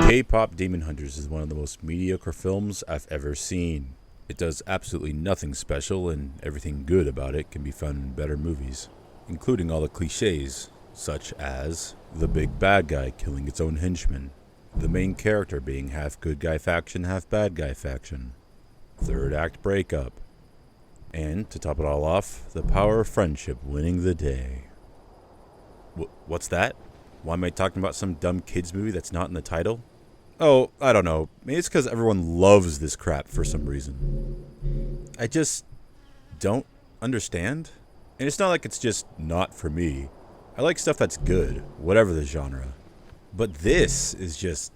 K-pop Demon Hunters is one of the most mediocre films I've ever seen. It does absolutely nothing special, and everything good about it can be found in better movies, including all the cliches, such as the big bad guy killing its own henchmen, the main character being half good guy faction, half bad guy faction, third act breakup, and, to top it all off, the power of friendship winning the day. What's that? Why am I talking about some dumb kids movie that's not in the title? Oh, I don't know. Maybe it's because everyone loves this crap for some reason. I just don't understand. And it's not like it's just not for me. I like stuff that's good, whatever the genre. But this is just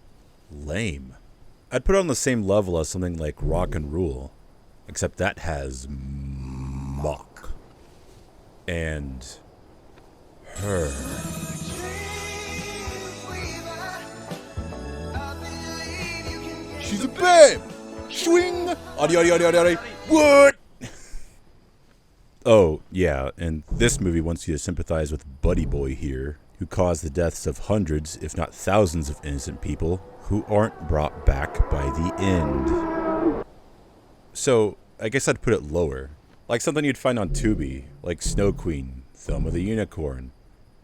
lame. I'd put it on the same level as something like Rock and Rule, except that has mock and her. She's a babe! Swing! Adi. What? Oh, yeah, and this movie wants you to sympathize with Buddy Boy here, who caused the deaths of hundreds, if not thousands of innocent people who aren't brought back by the end. So, I guess I'd put it lower. Like something you'd find on Tubi, like Snow Queen, Thelma the Unicorn,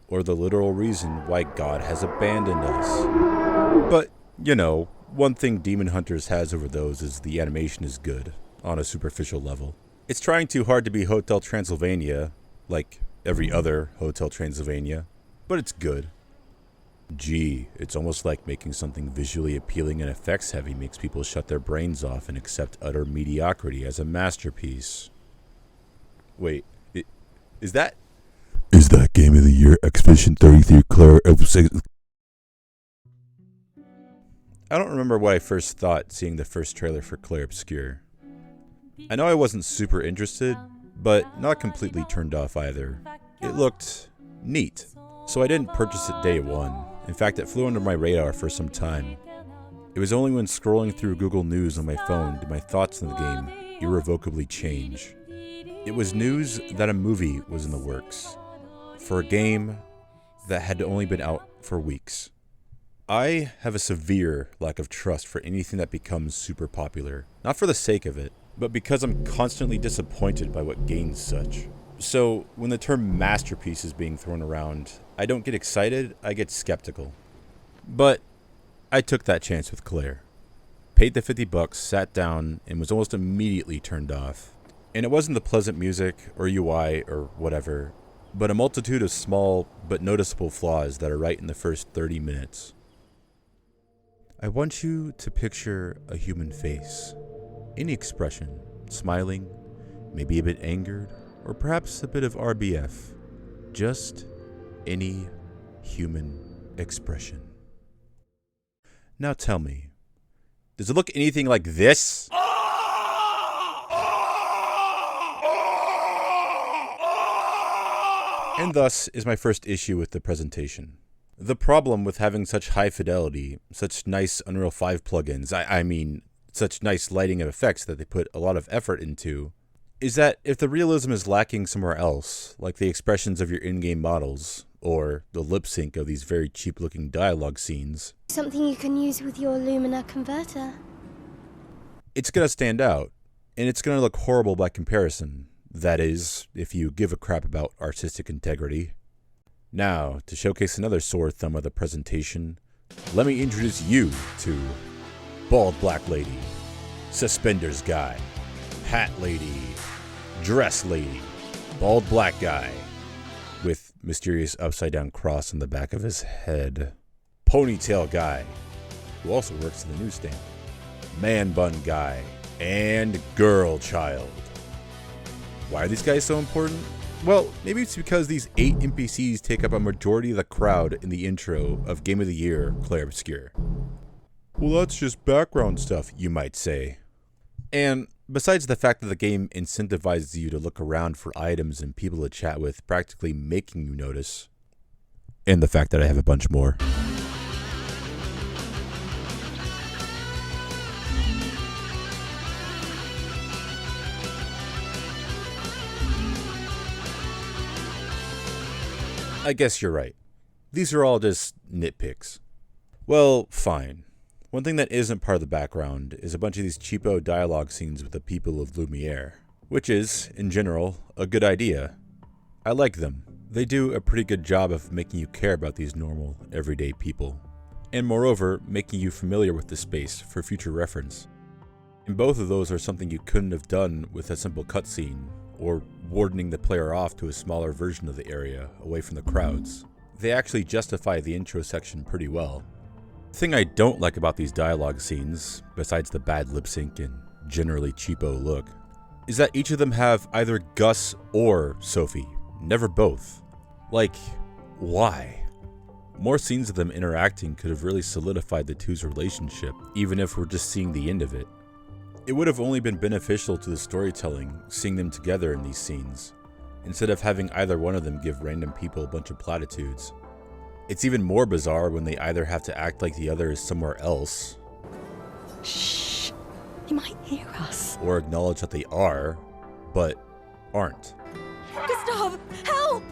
or the literal reason why God has abandoned us. But, you know, one thing Demon Hunters has over those is the animation is good, on a superficial level. It's trying too hard to be Hotel Transylvania, like every other Hotel Transylvania, but it's good. Gee, it's almost like making something visually appealing and effects heavy makes people shut their brains off and accept utter mediocrity as a masterpiece. Wait, is that Game of the Year Expedition 33 Clair Obscur? I don't remember what I first thought seeing the first trailer for Clair Obscur. I know I wasn't super interested, but not completely turned off either. It looked neat, so I didn't purchase it day one. In fact, it flew under my radar for some time. It was only when scrolling through Google News on my phone did my thoughts on the game irrevocably change. It was news that a movie was in the works, for a game that had only been out for weeks. I have a severe lack of trust for anything that becomes super popular, not for the sake of it, but because I'm constantly disappointed by what gains such. So, when the term masterpiece is being thrown around, I don't get excited, I get skeptical. But I took that chance with Clair. Paid the $50, sat down, and was almost immediately turned off. And it wasn't the pleasant music, or UI, or whatever, but a multitude of small but noticeable flaws that are right in the first 30 minutes. I want you to picture a human face. Any expression, smiling, maybe a bit angered, or perhaps a bit of RBF. Just any human expression. Now tell me, does it look anything like this? And thus is my first issue with the presentation. The problem with having such high fidelity, such nice Unreal 5 plugins, I mean, such nice lighting and effects that they put a lot of effort into, is that if the realism is lacking somewhere else, like the expressions of your in-game models, or the lip sync of these very cheap-looking dialogue scenes, something you can use with your Lumina converter, it's gonna stand out, and it's gonna look horrible by comparison. That is, if you give a crap about artistic integrity. Now, to showcase another sore thumb of the presentation, let me introduce you to Bald Black Lady, Suspenders Guy, Hat Lady, Dress Lady, Bald Black Guy, with mysterious upside-down cross on the back of his head, Ponytail Guy, who also works in the newsstand, Man Bun Guy, and Girl Child. Why are these guys so important? Well, maybe it's because these 8 NPCs take up a majority of the crowd in the intro of Game of the Year, Clair Obscur. Well, that's just background stuff, you might say. And besides the fact that the game incentivizes you to look around for items and people to chat with, practically making you notice, and the fact that I have a bunch more. I guess you're right. These are all just nitpicks. Well, fine. One thing that isn't part of the background is a bunch of these cheapo dialogue scenes with the people of Lumiere, which is, in general, a good idea. I like them. They do a pretty good job of making you care about these normal, everyday people, and moreover, making you familiar with the space for future reference. And both of those are something you couldn't have done with a simple cutscene, or wardening the player off to a smaller version of the area, away from the crowds. They actually justify the intro section pretty well. The thing I don't like about these dialogue scenes, besides the bad lip sync and generally cheapo look, is that each of them have either Gus or Sophie, never both. Like, why? More scenes of them interacting could have really solidified the two's relationship, even if we're just seeing the end of it. It would have only been beneficial to the storytelling, seeing them together in these scenes, instead of having either one of them give random people a bunch of platitudes. It's even more bizarre when they either have to act like the other is somewhere else, Shh! He might hear us. or acknowledge that they are, but aren't. Gustav, help!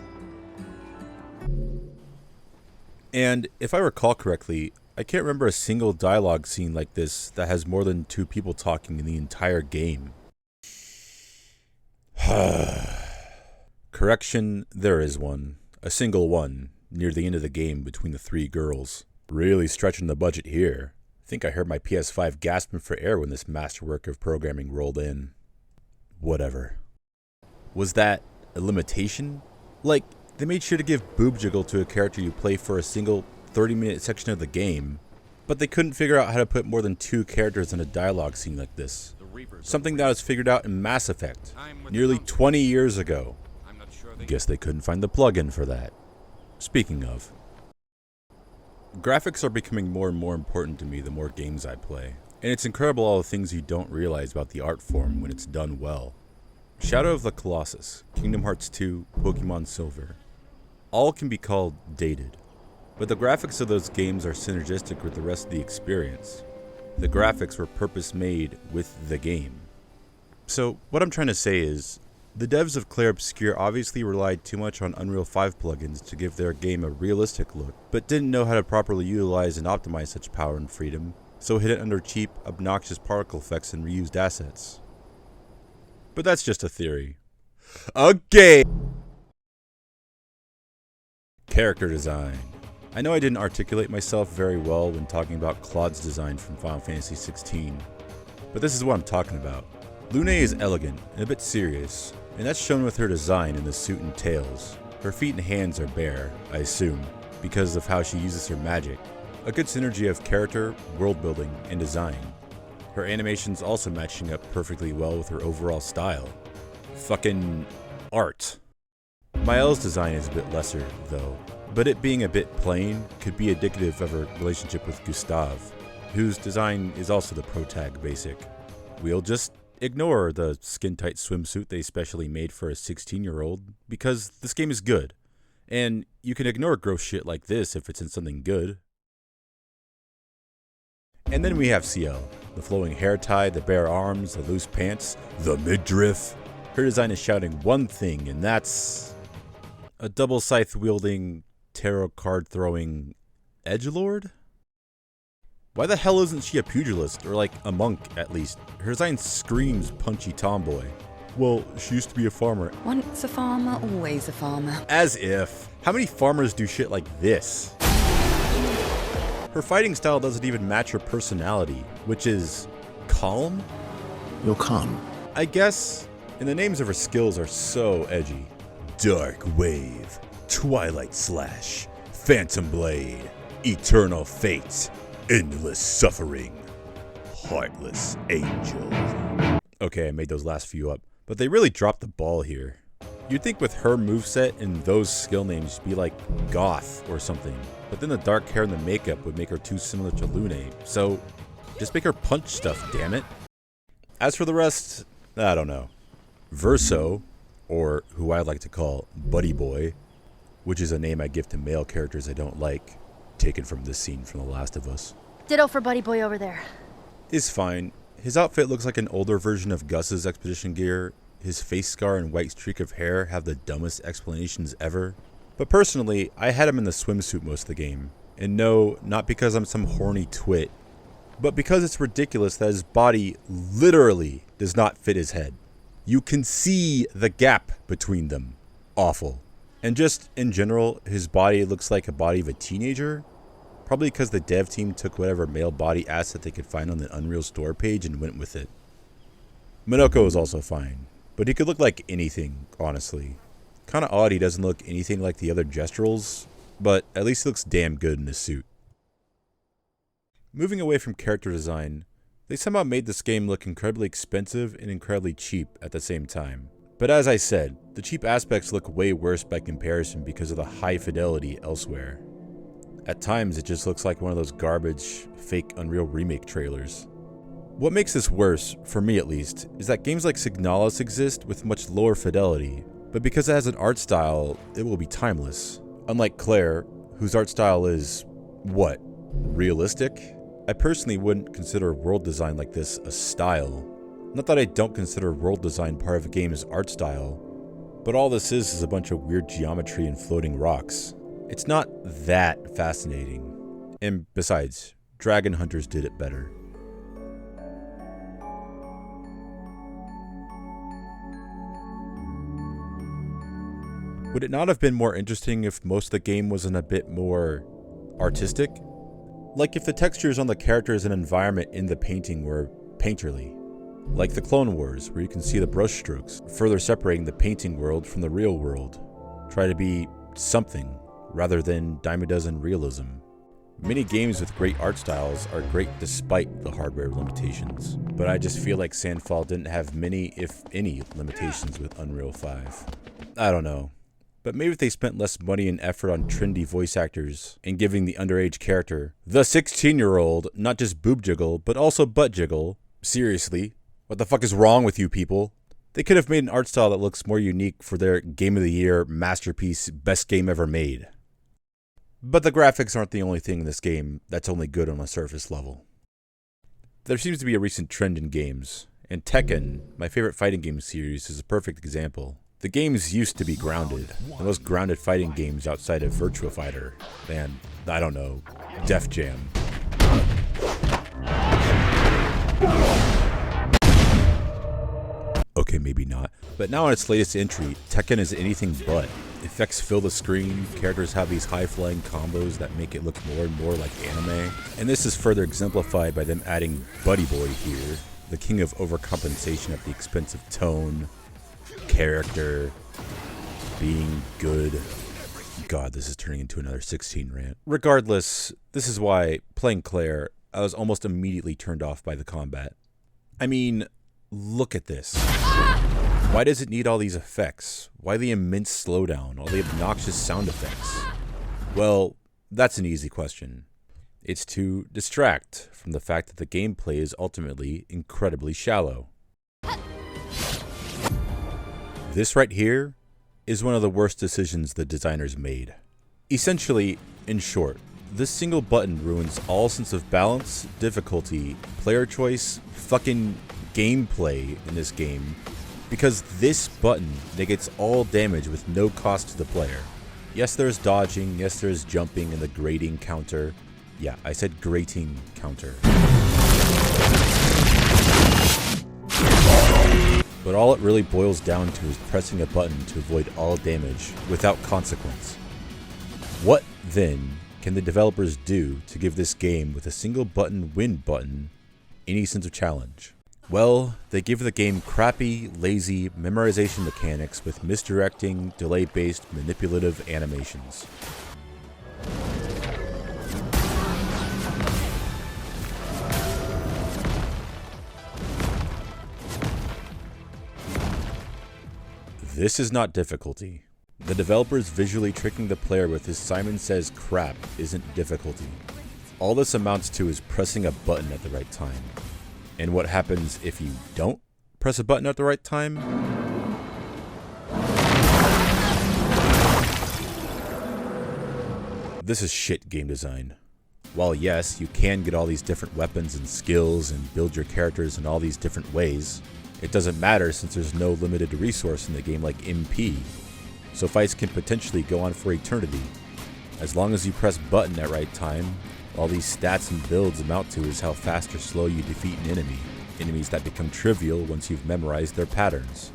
And if I recall correctly, I can't remember a single dialogue scene like this that has more than 2 people talking in the entire game. Correction, there is one. A single one, near the end of the game between the 3 girls. Really stretching the budget here. I think I heard my PS5 gasping for air when this masterwork of programming rolled in. Whatever. Was that a limitation? Like, they made sure to give boob jiggle to a character you play for a single 30-minute section of the game, but they couldn't figure out how to put more than 2 characters in a dialogue scene like this. Something that was figured out in Mass Effect, nearly 20 years ago. Guess they couldn't find the plugin for that. Speaking of, graphics are becoming more and more important to me the more games I play, and it's incredible all the things you don't realize about the art form when it's done well. Shadow of the Colossus, Kingdom Hearts 2, Pokemon Silver, all can be called dated, but the graphics of those games are synergistic with the rest of the experience. The graphics were purpose-made with the game. So what I'm trying to say is, the devs of Clair Obscur obviously relied too much on Unreal 5 plugins to give their game a realistic look, but didn't know how to properly utilize and optimize such power and freedom, so hid it under cheap, obnoxious particle effects and reused assets. But that's just a theory. Okay! Character design. I know I didn't articulate myself very well when talking about Claude's design from Final Fantasy XVI, but this is what I'm talking about. Lune is elegant and a bit serious, and that's shown with her design in the suit and tails. Her feet and hands are bare, I assume, because of how she uses her magic. A good synergy of character, world building, and design. Her animations also matching up perfectly well with her overall style. Fucking art. Mael's design is a bit lesser, though, but it being a bit plain could be indicative of her relationship with Gustav, whose design is also the protag basic. We'll just ignore the skin-tight swimsuit they specially made for a 16-year-old, because this game is good, and you can ignore gross shit like this if it's in something good. And then we have CL, the flowing hair tie, the bare arms, the loose pants, the midriff. Her design is shouting one thing, and that's a double scythe-wielding, tarot card-throwing edgelord? Why the hell isn't she a pugilist, or like a monk at least? Her design screams punchy tomboy. Well, she used to be a farmer. Once a farmer, always a farmer. As if. How many farmers do shit like this? Her fighting style doesn't even match her personality, which is calm? You're calm. I guess. And the names of her skills are so edgy. Dark Wave, Twilight Slash, Phantom Blade, Eternal Fate, Endless Suffering, Heartless Angel. Okay, I made those last few up, but they really dropped the ball here. You'd think with her moveset and those skill names she'd be like goth or something, but then the dark hair and the makeup would make her too similar to Lune, so just make her punch stuff, damn it. As for the rest, I don't know. Verso, or who I like to call Buddy Boy, which is a name I give to male characters I don't like, taken from this scene from The Last of Us. Ditto for Buddy Boy over there. Is fine. His outfit looks like an older version of Gus's expedition gear. His face scar and white streak of hair have the dumbest explanations ever. But personally, I had him in the swimsuit most of the game. And no, not because I'm some horny twit. But because it's ridiculous that his body literally does not fit his head. You can see the gap between them. Awful. And just in general, his body looks like a body of a teenager. Probably because the dev team took whatever male body asset they could find on the Unreal Store page and went with it. Minoko is also fine, but he could look like anything, honestly. Kinda odd he doesn't look anything like the other Gestrels, but at least he looks damn good in his suit. Moving away from character design, they somehow made this game look incredibly expensive and incredibly cheap at the same time. But as I said, the cheap aspects look way worse by comparison because of the high fidelity elsewhere. At times, it just looks like one of those garbage, fake Unreal Remake trailers. What makes this worse, for me at least, is that games like Signalis exist with much lower fidelity, but because it has an art style, it will be timeless. Unlike Clair, whose art style is, what, realistic? I personally wouldn't consider world design like this a style. Not that I don't consider world design part of a game's art style, but all this is a bunch of weird geometry and floating rocks. It's not that fascinating. And besides, Dragon Hunters did it better. Would it not have been more interesting if most of the game wasn't a bit more artistic? Like if the textures on the characters and environment in the painting were painterly. Like the Clone Wars, where you can see the brushstrokes, further separating the painting world from the real world. Try to be something, rather than dime a dozen realism. Many games with great art styles are great despite the hardware limitations, but I just feel like Sandfall didn't have many, if any, limitations with Unreal 5. I don't know. But maybe if they spent less money and effort on trendy voice actors and giving the underage character, the 16-year-old, not just boob jiggle, but also butt jiggle. Seriously, what the fuck is wrong with you people? They could have made an art style that looks more unique for their Game of the Year, masterpiece, best game ever made. But the graphics aren't the only thing in this game that's only good on a surface level. There seems to be a recent trend in games, and Tekken, my favorite fighting game series, is a perfect example. The games used to be grounded, the most grounded fighting games outside of Virtua Fighter, and, I don't know, Def Jam. Okay, maybe not. But now in its latest entry, Tekken is anything but. Effects fill the screen, characters have these high-flying combos that make it look more and more like anime, and this is further exemplified by them adding Buddy Boy here, the king of overcompensation at the expense of tone, character, being good. God, this is turning into another 16 rant. Regardless, this is why, playing Clair, I was almost immediately turned off by the combat. I mean, look at this. Why does it need all these effects? Why the immense slowdown, all the obnoxious sound effects? Well, that's an easy question. It's to distract from the fact that the gameplay is ultimately incredibly shallow. This right here is one of the worst decisions the designers made. Essentially, in short, this single button ruins all sense of balance, difficulty, player choice, fucking gameplay in this game, because this button negates all damage with no cost to the player. Yes, there's dodging, yes, there's jumping and the grating counter. Yeah, I said grating counter. But all it really boils down to is pressing a button to avoid all damage without consequence. What, then, can the developers do to give this game with a single button win button any sense of challenge? Well, they give the game crappy, lazy memorization mechanics with misdirecting, delay-based, manipulative animations. This is not difficulty. The developers visually tricking the player with his Simon Says crap isn't difficulty. All this amounts to is pressing a button at the right time. And what happens if you don't press a button at the right time? This is shit game design. While yes, you can get all these different weapons and skills and build your characters in all these different ways, it doesn't matter since there's no limited resource in the game like MP, so fights can potentially go on for eternity. As long as you press button at right time, All these stats and builds amount to is how fast or slow you defeat an enemy. Enemies that become trivial once you've memorized their patterns.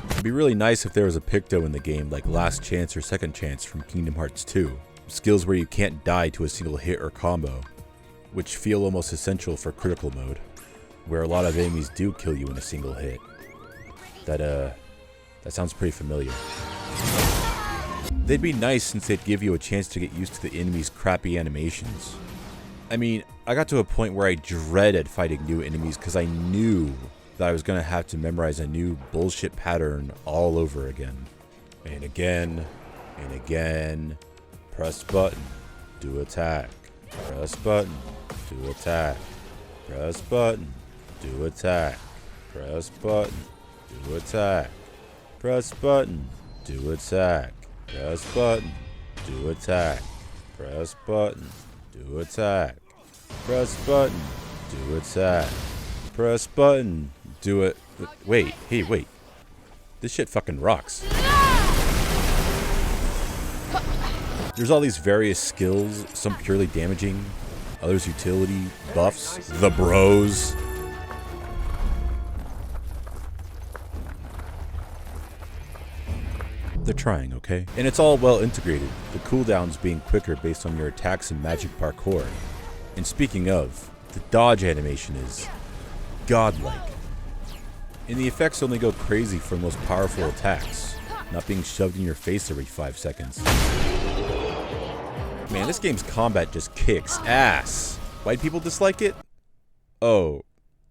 It'd be really nice if there was a Picto in the game like Last Chance or Second Chance from Kingdom Hearts 2. Skills where you can't die to a single hit or combo, which feel almost essential for critical mode, where a lot of enemies do kill you in a single hit. That sounds pretty familiar. They'd be nice since they'd give you a chance to get used to the enemy's crappy animations. I mean, I got to a point where I dreaded fighting new enemies because I knew that I was going to have to memorize a new bullshit pattern all over again. And again, and again. Press button, do attack. Press button, do attack. Press button, do attack. Press button, do attack. Press button, do attack. Press button, do attack. Press button, do attack. Press button, do attack. Press button, do it. Wait, hey, wait. This shit fucking rocks. There's all these various skills, some purely damaging, others utility, buffs, the bros. They're trying, okay? And it's all well integrated, the cooldowns being quicker based on your attacks and magic parkour. And speaking of, the dodge animation is godlike. And the effects only go crazy for the most powerful attacks, not being shoved in your face every 5 seconds. Man, this game's combat just kicks ass. White people dislike it? Oh,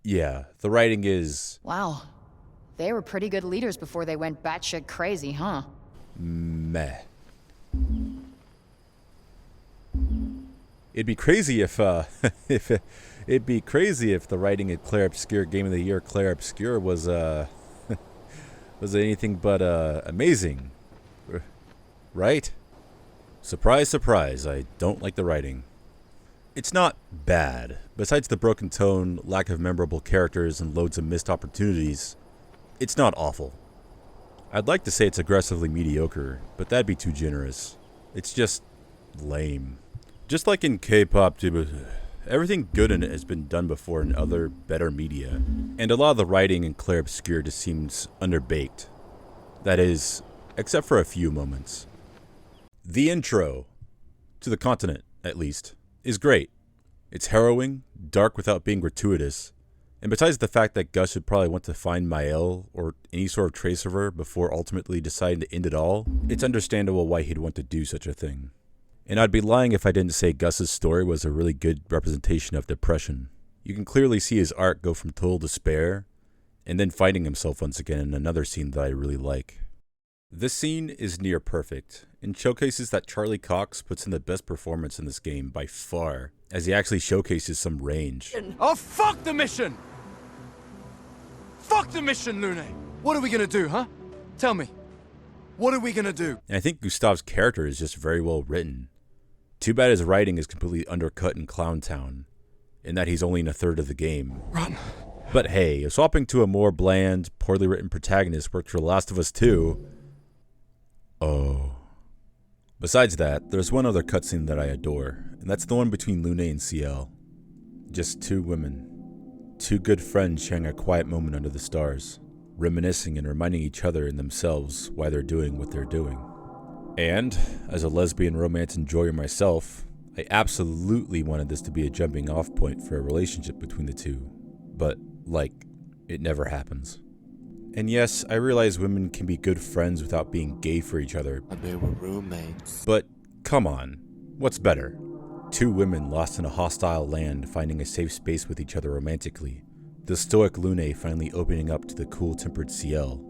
yeah, the writing is... Wow. They were pretty good leaders before they went batshit crazy, huh? Meh. It'd be crazy if, it'd be crazy if the writing at Clair Obscur Game of the Year Clair Obscur was, was anything but, amazing. Right? Surprise, surprise, I don't like the writing. It's not bad. Besides the broken tone, lack of memorable characters, and loads of missed opportunities, it's not awful. I'd like to say it's aggressively mediocre, but that'd be too generous. It's just lame. Just like in K-pop, everything good in it has been done before in other, better media. And a lot of the writing in Clair Obscur just seems underbaked. That is, except for a few moments. The intro, to the continent at least, is great. It's harrowing, dark without being gratuitous, and besides the fact that Gus would probably want to find Mael or any sort of trace of her before ultimately deciding to end it all, it's understandable why he'd want to do such a thing. And I'd be lying if I didn't say Gus's story was a really good representation of depression. You can clearly see his arc go from total despair, and then finding himself once again in another scene that I really like. This scene is near perfect, and showcases that Charlie Cox puts in the best performance in this game by far, as he actually showcases some range. Oh, fuck the mission! Fuck the mission, Lune! What are we gonna do, huh? Tell me. What are we gonna do? And I think Gustav's character is just very well written. Too bad his writing is completely undercut in Clown Town, in that he's only in a third of the game. Run. But hey, if swapping to a more bland, poorly written protagonist worked for The Last of Us 2... Oh. Besides that, there's one other cutscene that I adore, and that's the one between Lune and CL. Just two women. Two good friends sharing a quiet moment under the stars, reminiscing and reminding each other and themselves why they're doing what they're doing. And, as a lesbian romance enjoyer myself, I absolutely wanted this to be a jumping off point for a relationship between the two. But, it never happens. And yes, I realize women can be good friends without being gay for each other. They were roommates. But, come on. What's better? Two women lost in a hostile land finding a safe space with each other romantically. The stoic Lune finally opening up to the cool-tempered CL.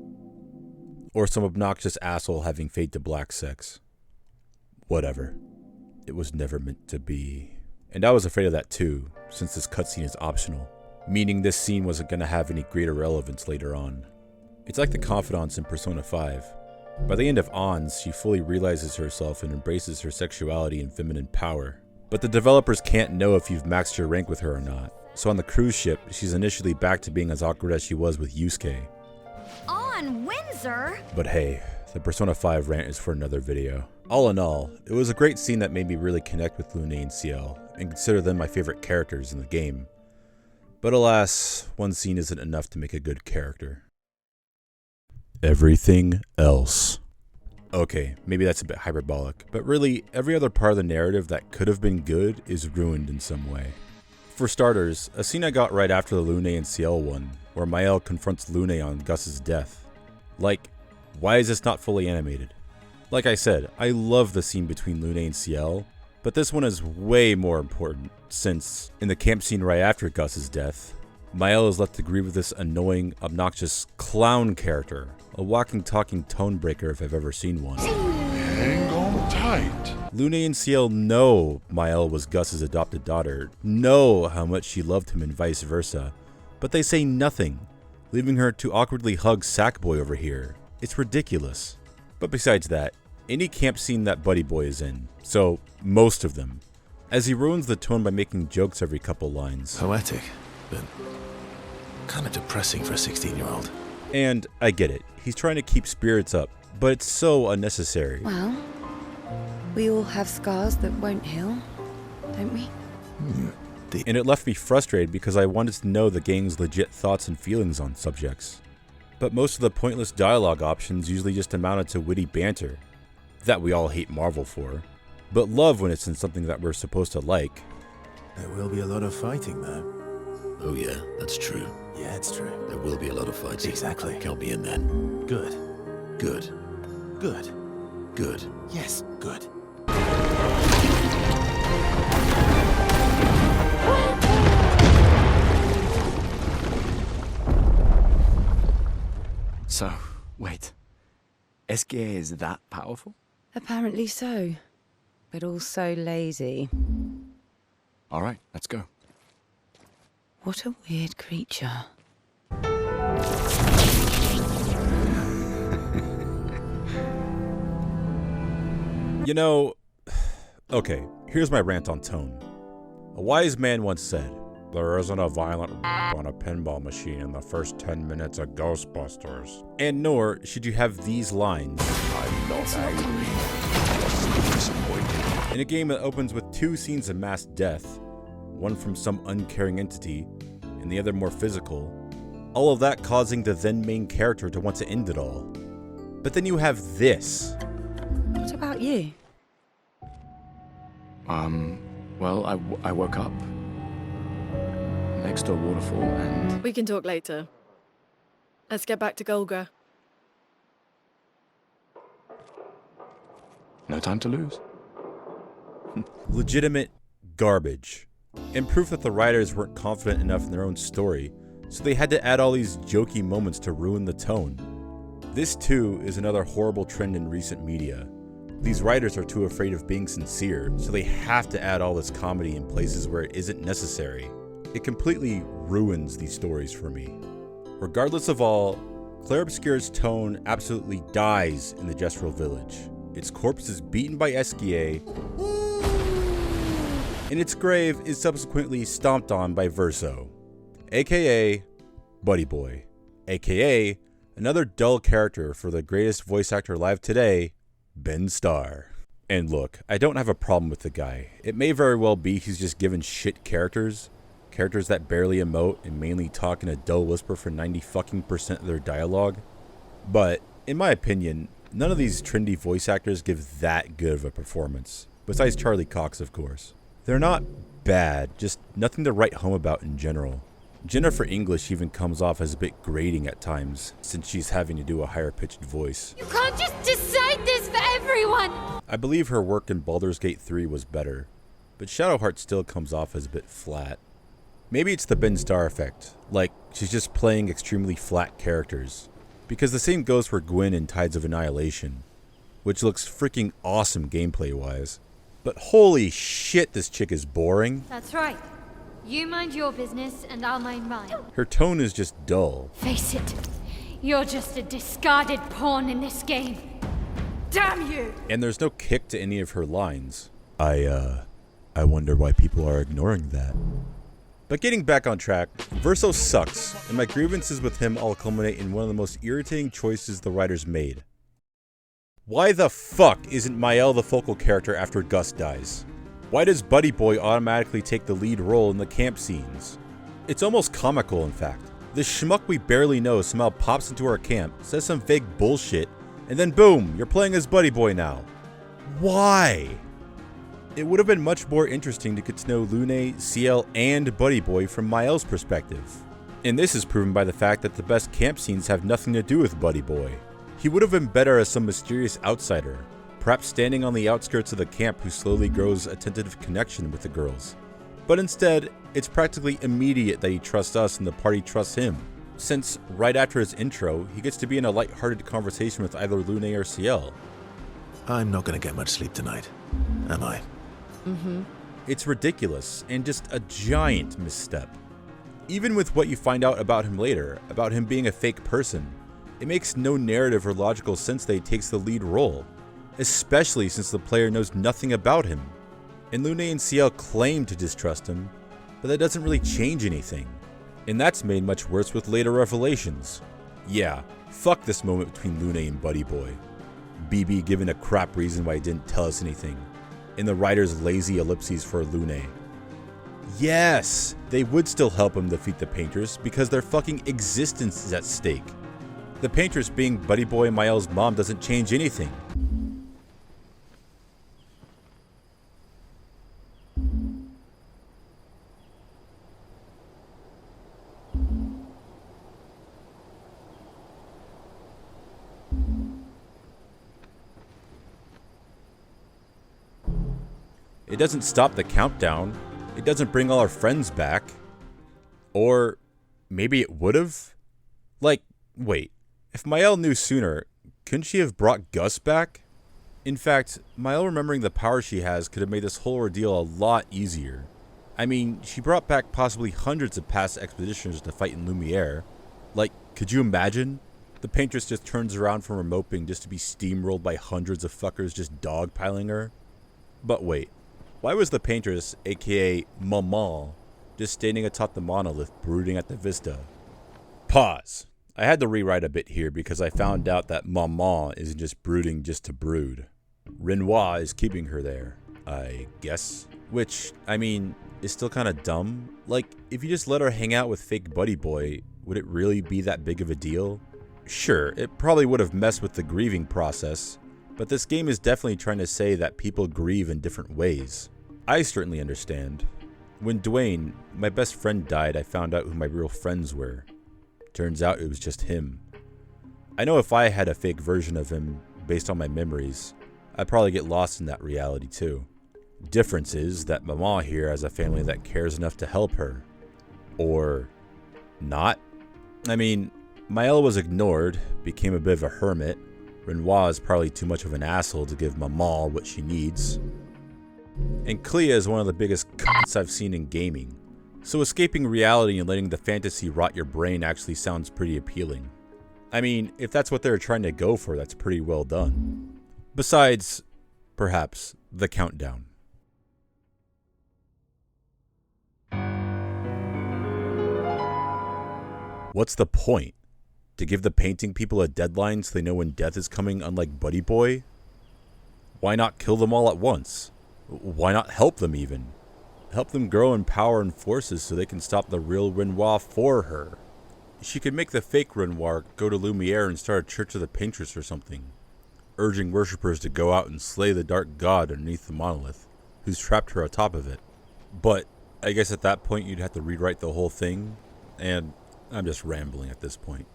Or some obnoxious asshole having fade to black sex. Whatever. It was never meant to be. And I was afraid of that too, since this cutscene is optional. Meaning this scene wasn't going to have any greater relevance later on. It's like the confidants in Persona 5. By the end of Ons, she fully realizes herself and embraces her sexuality and feminine power. But the developers can't know if you've maxed your rank with her or not. So on the cruise ship, she's initially back to being as awkward as she was with Yusuke. On Windsor? But hey, the Persona 5 rant is for another video. All in all, it was a great scene that made me really connect with Lune and Ciel, and consider them my favorite characters in the game. But alas, one scene isn't enough to make a good character. Everything else. Okay, maybe that's a bit hyperbolic, but really, every other part of the narrative that could have been good is ruined in some way. For starters, a scene I got right after the Lune and Ciel one, where Mael confronts Lune on Gus's death. Like, why is this not fully animated? Like I said, I love the scene between Lune and Ciel, but this one is way more important, since, in the camp scene right after Gus's death, Mael is left to grieve with this annoying, obnoxious clown character, a walking, talking tone breaker if I've ever seen one. Hang on tight. Lune and Ciel know Mael was Gus's adopted daughter, know how much she loved him and vice versa, but they say nothing, leaving her to awkwardly hug Sackboy over here. It's ridiculous. But besides that, any camp scene that Buddy Boy is in, so most of them, as he ruins the tone by making jokes every couple lines. Poetic, but kind of depressing for a 16-year-old. And I get it, he's trying to keep spirits up, but it's so unnecessary. Well, we all have scars that won't heal, don't we? And it left me frustrated because I wanted to know the game's legit thoughts and feelings on subjects. But most of the pointless dialogue options usually just amounted to witty banter, that we all hate Marvel for, but love when it's in something that we're supposed to like. There will be a lot of fighting, though. Oh yeah, that's true. Yeah, it's true. There will be a lot of fighting. Exactly. Count me in that. Good. Good. Good. Good. Yes, good. So, wait. SKA is that powerful? Apparently so, but also lazy. All right, let's go. What a weird creature. You know, okay, here's my rant on tone. A wise man once said, "There isn't a violent on a pinball machine in the first 10 minutes of Ghostbusters." And nor should you have these lines. I'm not angry. Just disappointed. In a game that opens with 2 scenes of mass death, one from some uncaring entity, and the other more physical, all of that causing the then main character to want to end it all. But then you have this. What about you? Well, I woke up next to a waterfall and... We can talk later. Let's get back to Golga. No time to lose. Legitimate garbage. And proof that the writers weren't confident enough in their own story, so they had to add all these jokey moments to ruin the tone. This too is another horrible trend in recent media. These writers are too afraid of being sincere, so they have to add all this comedy in places where it isn't necessary. It completely ruins these stories for me. Regardless of all, Clair Obscur's tone absolutely dies in the Gestural Village. Its corpse is beaten by SKA, and its grave is subsequently stomped on by Verso, aka Buddy Boy, aka another dull character for the greatest voice actor alive today, Ben Starr. And look, I don't have a problem with the guy. It may very well be he's just given shit characters that barely emote and mainly talk in a dull whisper for 90% of their dialogue. But, in my opinion, none of these trendy voice actors give that good of a performance. Besides Charlie Cox, of course. They're not bad, just nothing to write home about in general. Jennifer English even comes off as a bit grating at times, since she's having to do a higher pitched voice. You can't just decide this for everyone! I believe her work in Baldur's Gate 3 was better, but Shadowheart still comes off as a bit flat. Maybe it's the Ben Starr effect, like she's just playing extremely flat characters. Because the same goes for Gwen in Tides of Annihilation, which looks freaking awesome gameplay wise. But holy shit, this chick is boring. That's right. You mind your business and I'll mind mine. Her tone is just dull. Face it, you're just a discarded pawn in this game. Damn you! And there's no kick to any of her lines. I wonder why people are ignoring that. But getting back on track, Verso sucks, and my grievances with him all culminate in one of the most irritating choices the writers made. Why the fuck isn't Mael the focal character after Gus dies? Why does Buddy Boy automatically take the lead role in the camp scenes? It's almost comical, in fact. This schmuck we barely know somehow pops into our camp, says some fake bullshit, and then boom, you're playing as Buddy Boy now. Why? It would have been much more interesting to get to know Lune, CL, and Buddy Boy from Mael's perspective. And this is proven by the fact that the best camp scenes have nothing to do with Buddy Boy. He would have been better as some mysterious outsider, perhaps standing on the outskirts of the camp who slowly grows a tentative connection with the girls. But instead, it's practically immediate that he trusts us and the party trusts him, since right after his intro, he gets to be in a light-hearted conversation with either Lune or CL. I'm not gonna get much sleep tonight, am I? It's ridiculous, and just a giant misstep. Even with what you find out about him later, about him being a fake person, it makes no narrative or logical sense that he takes the lead role, especially since the player knows nothing about him. And Lune and CL claim to distrust him, but that doesn't really change anything. And that's made much worse with later revelations. Yeah, fuck this moment between Lune and Buddy Boy. BB given a crap reason why he didn't tell us anything, and the writer's lazy ellipses for Lune. Yes, they would still help him defeat the Painters because their fucking existence is at stake. The Painters being Buddy Boy and Mael's mom doesn't change anything. It doesn't stop the countdown. It doesn't bring all our friends back. Or maybe it would've? Like, wait, if Mael knew sooner, couldn't she have brought Gus back? In fact, Mael remembering the power she has could have made this whole ordeal a lot easier. I mean, she brought back possibly hundreds of past expeditioners to fight in Lumiere. Like, could you imagine? The Paintress just turns around from her moping just to be steamrolled by hundreds of fuckers just dogpiling her. But wait. Why was the Paintress, aka Maman, just standing atop the monolith brooding at the vista? Pause. I had to rewrite a bit here because I found out that Maman isn't just brooding just to brood. Renoir is keeping her there, I guess. Which, I mean, is still kinda dumb. Like, if you just let her hang out with fake Buddy Boy, would it really be that big of a deal? Sure, it probably would have messed with the grieving process, but this game is definitely trying to say that people grieve in different ways. I certainly understand. When Dwayne, my best friend, died, I found out who my real friends were. Turns out it was just him. I know if I had a fake version of him based on my memories, I'd probably get lost in that reality too. Difference is that Mama here has a family that cares enough to help her. Or not? I mean, Mael was ignored, became a bit of a hermit. Renoir is probably too much of an asshole to give Mama what she needs. And Clea is one of the biggest cunts I've seen in gaming. So escaping reality and letting the fantasy rot your brain actually sounds pretty appealing. I mean, if that's what they're trying to go for, that's pretty well done. Besides, perhaps, the countdown. What's the point? To give the painting people a deadline so they know when death is coming, unlike Buddy Boy? Why not kill them all at once? Why not help them even? Help them grow in power and forces so they can stop the real Renoir for her. She could make the fake Renoir go to Lumiere and start a Church of the Paintress or something, urging worshippers to go out and slay the dark god underneath the monolith, who's trapped her atop of it. But I guess at that point you'd have to rewrite the whole thing, and I'm just rambling at this point.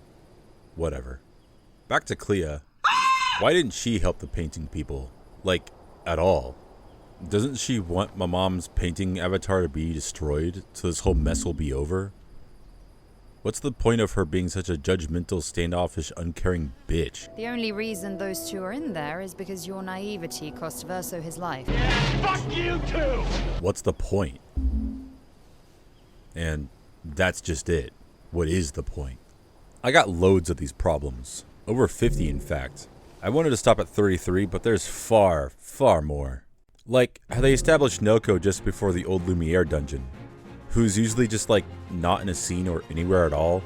Whatever. Back to Clea. Why didn't she help the painting people? Like, at all? Doesn't she want my mom's painting avatar to be destroyed so this whole mess will be over? What's the point of her being such a judgmental, standoffish, uncaring bitch? The only reason those two are in there is because your naivety cost Verso his life. Fuck you too! What's the point? And that's just it. What is the point? I got loads of these problems. Over 50, in fact. I wanted to stop at 33, but there's far, far more. Like, how they established Noko just before the old Lumiere dungeon, who's usually just like not in a scene or anywhere at all,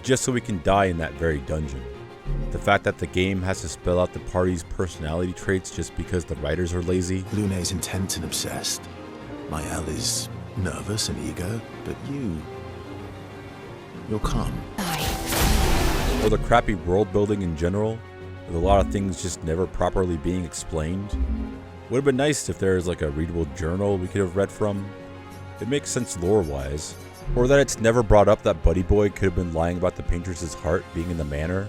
just so we can die in that very dungeon. The fact that the game has to spell out the party's personality traits just because the writers are lazy. Lune's intense and obsessed. Mael is nervous and eager, but you're calm. Or the crappy world building in general, with a lot of things just never properly being explained. Would have been nice if there was like a readable journal we could have read from. It makes sense lore-wise. Or that it's never brought up that Buddy Boy could have been lying about the painter's heart being in the manor.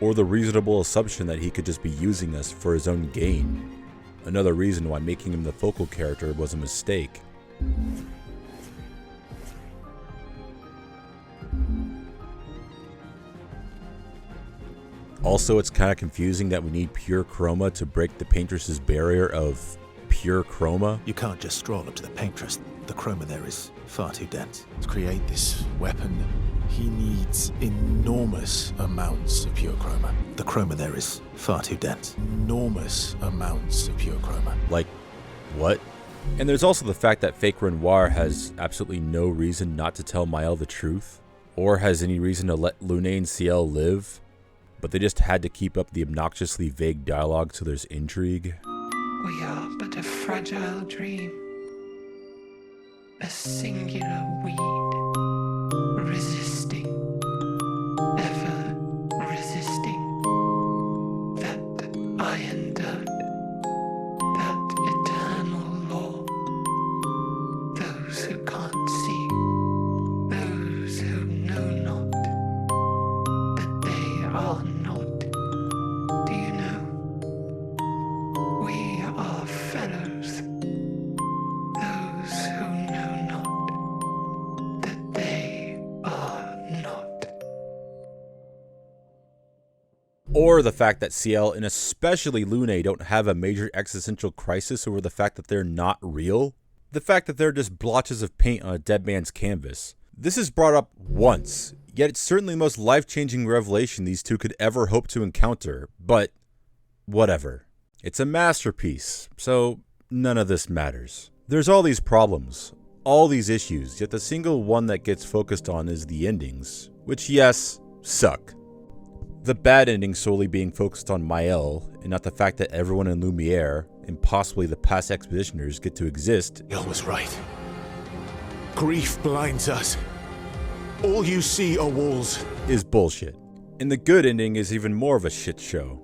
Or the reasonable assumption that he could just be using us for his own gain. Another reason why making him the focal character was a mistake. Also, it's kind of confusing that we need pure chroma to break the paintress's barrier of pure chroma. You can't just stroll up to the paintress. The chroma there is far too dense. To create this weapon, he needs enormous amounts of pure chroma. The chroma there is far too dense. Enormous amounts of pure chroma. Like, what? And there's also the fact that fake Renoir has absolutely no reason not to tell Mael the truth, or has any reason to let Lune and Ciel live, but they just had to keep up the obnoxiously vague dialogue so there's intrigue. We are but a fragile dream, a singular weed, resisting, ever resisting, that iron dirt, that eternal law. Those who can't see, those who know not, that they are not. Do you know? We are fellows. Those who know not, that they are not. Or the fact that Ciel, and especially Lune, don't have a major existential crisis over the fact that they're not real. The fact that they're just blotches of paint on a dead man's canvas. This is brought up once, yet it's certainly the most life-changing revelation these two could ever hope to encounter, but whatever. It's a masterpiece, so none of this matters. There's all these problems, all these issues, yet the single one that gets focused on is the endings, which, yes, suck. The bad ending solely being focused on Mael, and not the fact that everyone in Lumiere, and possibly the past expeditioners, get to exist. Mael was right. Grief blinds us. All you see are walls. Is bullshit. And the good ending is even more of a shit show,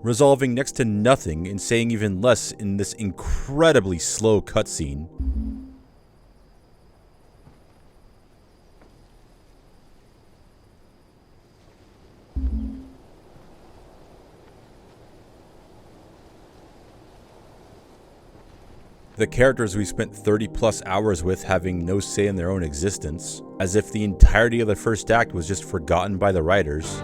resolving next to nothing and saying even less in this incredibly slow cutscene. The characters we spent 30 plus hours with having no say in their own existence, as if the entirety of the first act was just forgotten by the writers.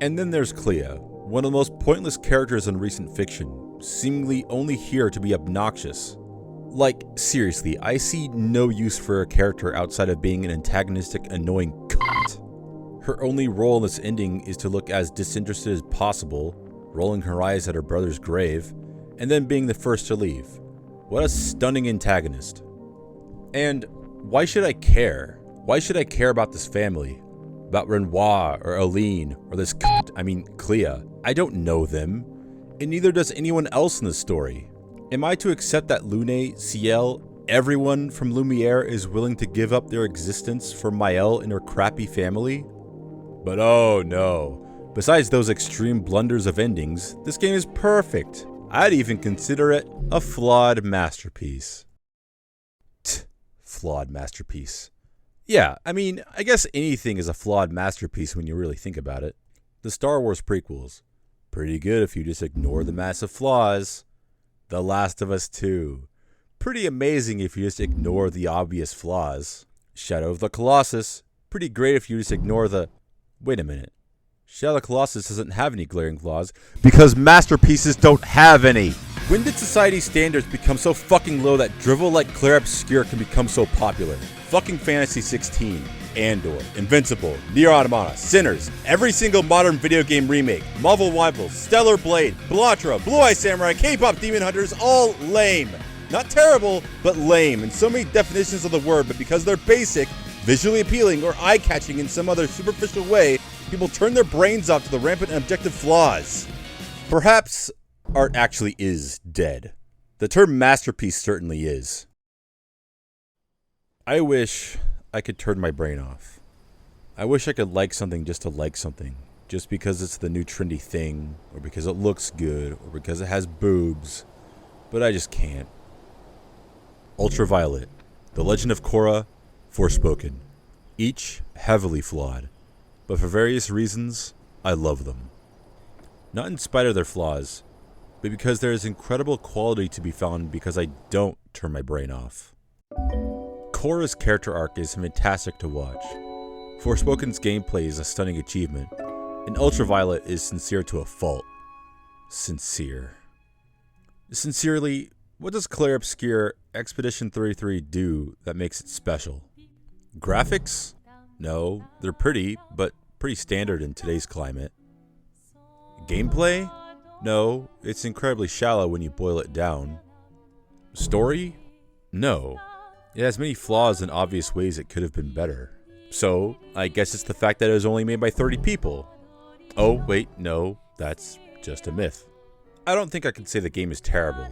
And then there's Clea, one of the most pointless characters in recent fiction, seemingly only here to be obnoxious. Like, seriously, I see no use for a character outside of being an antagonistic, annoying cunt. Her only role in this ending is to look as disinterested as possible, rolling her eyes at her brother's grave, and then being the first to leave. What a stunning antagonist. And why should I care? Why should I care about this family? About Renoir or Aline or this Clea? I don't know them, and neither does anyone else in the story. Am I to accept that Lune, Ciel, everyone from Lumiere is willing to give up their existence for Mael and her crappy family? But oh no. Besides those extreme blunders of endings, this game is perfect. I'd even consider it a flawed masterpiece. Flawed masterpiece. Yeah, I mean, I guess anything is a flawed masterpiece when you really think about it. The Star Wars prequels. Pretty good if you just ignore the massive flaws. The Last of Us 2. Pretty amazing if you just ignore the obvious flaws. Shadow of the Colossus. Pretty great if you just ignore the... Wait a minute. Shadow of the Colossus doesn't have any glaring flaws because masterpieces don't have any. When did society's standards become so fucking low that drivel like Clair Obscur can become so popular? Fucking Fantasy 16, Andor, Invincible, Nier Automata, Sinners, every single modern video game remake, Marvel Rivals, Stellar Blade, Bellatra, Blue Eye Samurai, K-pop Demon Hunters, all lame. Not terrible, but lame in so many definitions of the word, but because they're basic, visually appealing, or eye-catching in some other superficial way, people turn their brains off to the rampant and objective flaws. Perhaps art actually is dead. The term masterpiece certainly is. I wish I could turn my brain off. I wish I could like something just to like something, just because it's the new trendy thing, or because it looks good, or because it has boobs, but I just can't. Ultraviolet, The Legend of Korra, Forspoken, each heavily flawed, but for various reasons, I love them. Not in spite of their flaws, but because there is incredible quality to be found because I don't turn my brain off. Korra's character arc is fantastic to watch. Forspoken's gameplay is a stunning achievement, and Ultraviolet is sincere to a fault. Sincere. Sincerely, what does Clair Obscur Expedition 33 do that makes it special? Graphics? No, they're pretty, but pretty standard in today's climate. Gameplay? No, it's incredibly shallow when you boil it down. Story? No. It has many flaws in obvious ways it could have been better. So, I guess it's the fact that it was only made by 30 people. Oh, wait, no, that's just a myth. I don't think I can say the game is terrible.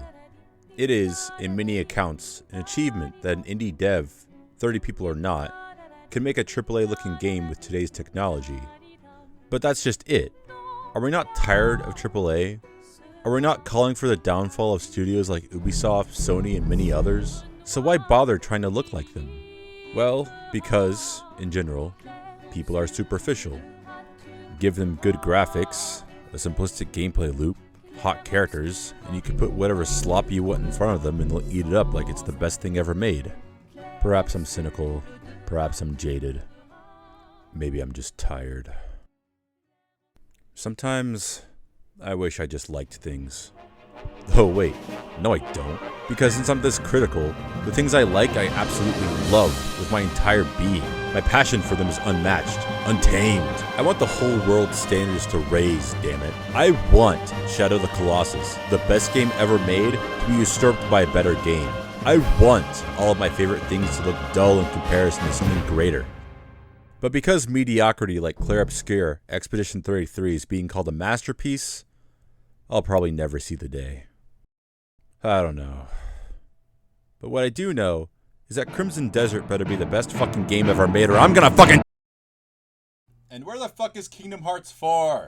It is, in many accounts, an achievement that an indie dev, 30 people or not, can make a AAA-looking game with today's technology. But that's just it. Are we not tired of AAA? Are we not calling for the downfall of studios like Ubisoft, Sony, and many others? So why bother trying to look like them? Well, because, in general, people are superficial. Give them good graphics, a simplistic gameplay loop, hot characters, and you can put whatever slop you want in front of them and they'll eat it up like it's the best thing ever made. Perhaps I'm cynical, perhaps I'm jaded. Maybe I'm just tired. Sometimes, I wish I just liked things. Oh wait, no I don't. Because since I'm this critical, the things I like I absolutely love with my entire being. My passion for them is unmatched, untamed. I want the whole world's standards to raise, damn it. I want Shadow of the Colossus, the best game ever made, to be usurped by a better game. I want all of my favorite things to look dull in comparison to something greater. But because mediocrity like Clair Obscur Expedition 33 is being called a masterpiece, I'll probably never see the day. I don't know. But what I do know is that Crimson Desert better be the best fucking game ever made or I'm gonna fucking... And where the fuck is Kingdom Hearts 4?